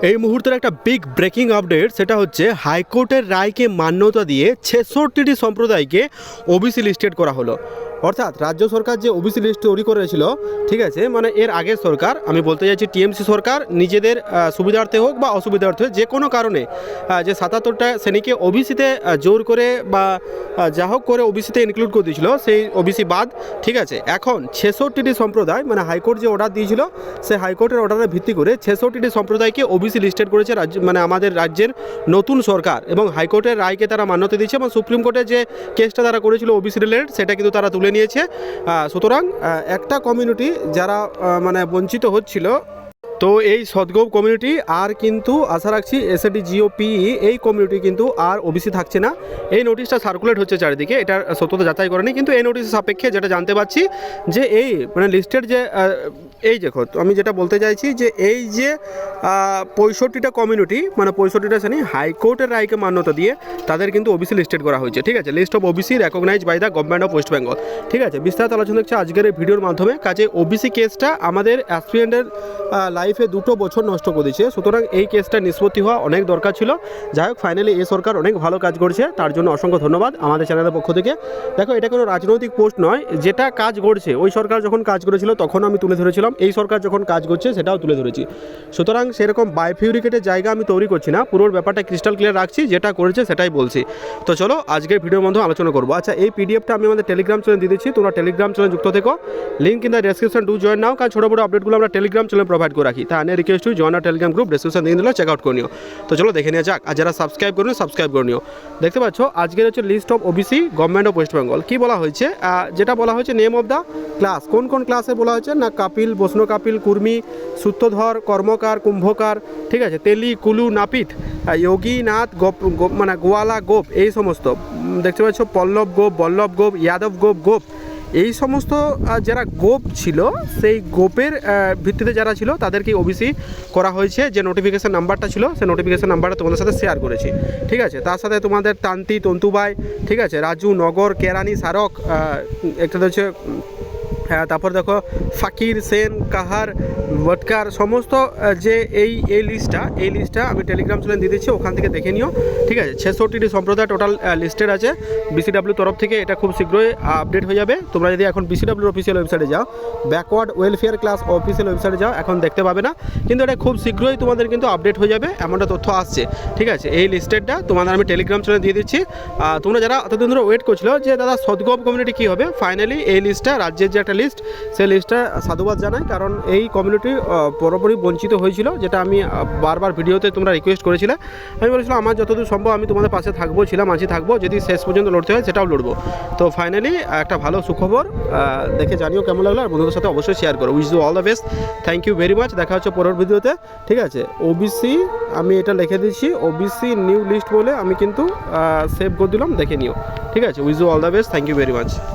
এই মুহূর্তের একটা বিগ ব্রেকিং আপডেট, সেটা হচ্ছে হাইকোর্টের রায়কে মান্যতা দিয়ে 66টি সম্প্রদায়কে ওবিসি লিস্টেড করা হলো। অর্থাৎ রাজ্য সরকার যে ওবিসি লিস্ট তৈরি করেছিল, ঠিক আছে, মানে এর আগের সরকার, আমি বলতে চাইছি টিএমসি সরকার, নিজেদের সুবিধার্থে হোক বা অসুবিধার্থে যে কোনো কারণে যে 77টা শ্রেণীকে ওবিসিতে জোর করে বা যা হোক করে ওবিসিতে ইনক্লুড করে দিয়েছিল, সেই ওবিসি বাদ, ঠিক আছে। এখন 66টি সম্প্রদায়, মানে হাইকোর্ট যে অর্ডার দিয়েছিল, সেই হাইকোর্টের অর্ডারের ভিত্তি করে 66টি সম্প্রদায়কে ওবিসি লিস্টেড করেছে রাজ্য, মানে আমাদের রাজ্যের নতুন সরকার, এবং হাইকোর্টের রায়কে তারা মান্যতা দিয়েছে, এবং সুপ্রিম কোর্টে যে কেসটা তারা করেছিল ওবিসি রিলেটেড, সেটা কিন্তু তারা তুলে নিয়েছে। সুতরাং একটা কমিউনিটি যারা মানে বঞ্চিত হচ্ছিল, তো এই সদগোপ কমিউনিটি আর কিন্তু আশা রাখছি এসএডি জিওপিই এই কমিউনিটি কিন্তু আর ওবিসি থাকছে না। এই নোটিশটা সার্কুলেট হচ্ছে চারিদিকে, এটার সত্যতা যাচাই করেনি, কিন্তু এই নোটিশের সাপেক্ষে যেটা জানতে পারছি যে এই মানে লিস্টের যে এই দেখো, আমি যেটা বলতে চাইছি যে এই যে 65টা কমিউনিটি, মানে 65টা শ্রেণী হাইকোর্টের রায়কে মান্যতা দিয়ে তাদের কিন্তু ওবিসি লিস্টেড করা হয়েছে, ঠিক আছে। List of OBC recognise by the government of West Bengal, ঠিক আছে। বিস্তারিত আলোচনা দেখছে আজকের এই ভিডিওর মাধ্যমে। কাজে ওবিসি কেসটা আমাদের অ্যাসপিরেন্টের লাইফে 2 বছর নষ্ট করে দিয়েছে, সুতরাং এই কেসটা নিষ্পত্তি হওয়া অনেক দরকার ছিল। যাই হোক, ফাইনালি এই সরকার অনেক ভালো কাজ করছে, তার জন্য অসংখ্য ধন্যবাদ আমাদের চ্যানেলের পক্ষ থেকে। দেখো, এটা কোনো রাজনৈতিক পোস্ট নয়, যেটা কাজ করছে ওই সরকার যখন কাজ করেছিল তখন আমি তুলে ধরেছিলাম, এই সরকার যখন কাজ করছে সেটাও তুলে ধরেছি। সুতরাং সেরকম বাইফিউরিকেটের জায়গা আমি তৈরি করছি না, পুরো ব্যাপারটা ক্রিস্টাল ক্লিয়ার রাখছি, যেটা করেছে সেটাই বলছি। তো চলো আজকের ভিডিওর মধ্যে আলোচনা করবো। আচ্ছা, এই পিডিএফটা আমি আমাদের টেলিগ্রাম চ্যানেল দিয়ে দিচ্ছি, তোমরা টেলিগ্রাম চ্যানেল যুক্ত থেকো, link in the description, do join নাও। কারণ ছোটো বড়ো আপডেটগুলো আমরা টেলিগ্রাম চ্যানেল প্রোভাইড করে রাখি, তাই আমি request to join our Telegram group, description দিয়ে দিলে চেক আউট করে নিও। তো চলো দেখে নেওয়া যাক। আর যারা সাবস্ক্রাইব করুন, সাবস্ক্রাইব করে নিও। দেখতে পাচ্ছ আজকের হচ্ছে list of OBC government of West Bengal. কী বলা হয়েছে, যেটা বলা হয়েছে নেম অফ দ্য ক্লাস, কোন কোন ক্লাসে বলা হয়েছে না, কাপিল, বৈষ্ণব কাপিল, কুর্মী, সূত্রধর, কর্মকার, কুম্ভকার, ঠিক আছে, তেলি, কুলু, নাপিত, যোগী, নাথ, গোপ, মানে গোয়ালা, গোপ, এই সমস্ত দেখতে পাচ্ছ, পল্লব গোপ, বল্লভ গোপ, যাদব গোপ, গোপ, এই সমস্ত যারা গোপ ছিল, সেই গোপের ভিত্তিতে যারা ছিল তাদেরকে ওবিসি করা হয়েছে। যে নোটিফিকেশান নাম্বারটা ছিল, সেই নোটিফিকেশান নাম্বারটা তোমাদের সাথে শেয়ার করেছি, ঠিক আছে। তার সাথে তোমাদের তান্তি, তন্তুবাই, ঠিক আছে, রাজু, নগর, কেরানি, সারক, একটা হচ্ছে, হ্যাঁ, তারপর দেখো ফাকির, সেন, কাহার, ভটকার, সমস্ত যে এই লিস্টটা আমি টেলিগ্রাম চ্যানেল দিয়ে দিচ্ছি, ওখান থেকে দেখে নিও, ঠিক আছে। 66টি সম্প্রদায় টোটাল লিস্টেড আছে বিসিডাব্লিউ তরফ থেকে, এটা খুব শীঘ্রই আপডেট হয়ে যাবে। তোমরা যদি এখন বিসিডাব্লিউর অফিসিয়াল ওয়েবসাইটে যাও, ব্যাকওয়ার্ড ওয়েলফেয়ার ক্লাস অফিসিয়াল ওয়েবসাইটে যাও, এখন দেখতে পাবে না, কিন্তু এটা খুব শীঘ্রই তোমাদের কিন্তু আপডেট হয়ে যাবে, এমনটা তথ্য আসছে, ঠিক আছে। এই লিস্টেডটা তোমাদের আমি টেলিগ্রাম চ্যানেল দিয়ে দিচ্ছি। তোমরা যারা এতদিন ধরে ওয়েট করছিল যে দাদা সদগোপ কমিউনিটি কী হবে, ফাইনালি এই লিস্টটা, রাজ্যের যে একটা লিস্ট, সেই লিস্টটা সাধুবাদ জানাই, কারণ এই কমিউনিটি পুরোপুরি বঞ্চিত হয়েছিল, যেটা আমি বারবার ভিডিওতে তোমরা রিকোয়েস্ট করেছিলে। আমি বলেছিলাম আমার যতদূর সম্ভব আমি তোমাদের পাশে থাকবো, ছিলাম, আছি, থাকবো, যদি শেষ পর্যন্ত লড়তে হয় সেটাও লড়বো। তো ফাইনালি একটা ভালো সুখবর, দেখে জানিও কেমন লাগলো, আর বন্ধুদের সাথে অবশ্যই শেয়ার করো। Wish you all the best, thank you very much. দেখা হচ্ছে পরের ভিডিওতে, ঠিক আছে। ওবিসি আমি এটা লিখে দিচ্ছি, ওবিসি নিউ লিস্ট বলে আমি কিন্তু সেভ করে দিলাম, দেখে নিও, ঠিক আছে। Wish you all the best, thank you very much.